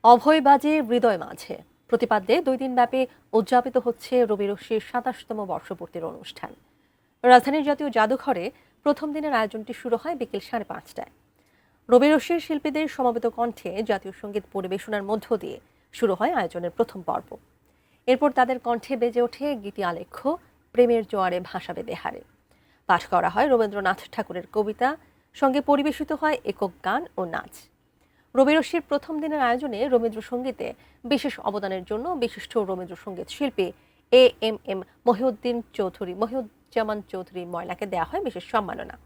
অভয়বাজে হৃদয় মাঝে প্রতিপাদ্যে 2 দিনব্যাপী উদযাপিত হচ্ছে রবি রশ্মির 27তম বর্ষপূর্তির অনুষ্ঠান। রাজধানীর জাতীয় জাদুঘরে প্রথম দিনের আয়োজনটি শুরু হয় বিকেল 5:30টায়। রবি রশ্মির শিল্পীদের সমবেত কণ্ঠে জাতীয় সঙ্গীত পরিবেশনার মধ্য দিয়ে শুরু হয় আয়োজনের প্রথম পর্ব। এরপর তাদের কণ্ঠে বেজে ওঠে গীতি আলেখ্য প্রেমের জোয়ারে ভাসাবে বেহারে। পাঠ করা হয় রবীন্দ্রনাথ ঠাকুরের কবিতা, সঙ্গে পরিবেশিত হয় একক গান ও নাচ। রবি রশ্মির প্রথম দিনের আয়োজনে রবীন্দ্রসঙ্গীতে বিশেষ অবদানের জন্য বিশিষ্ট রবীন্দ্রসঙ্গীত শিল্পী এম মহিউজ্জামান চৌধুরী ময়নাকে দেওয়া হয় বিশেষ সম্মাননা।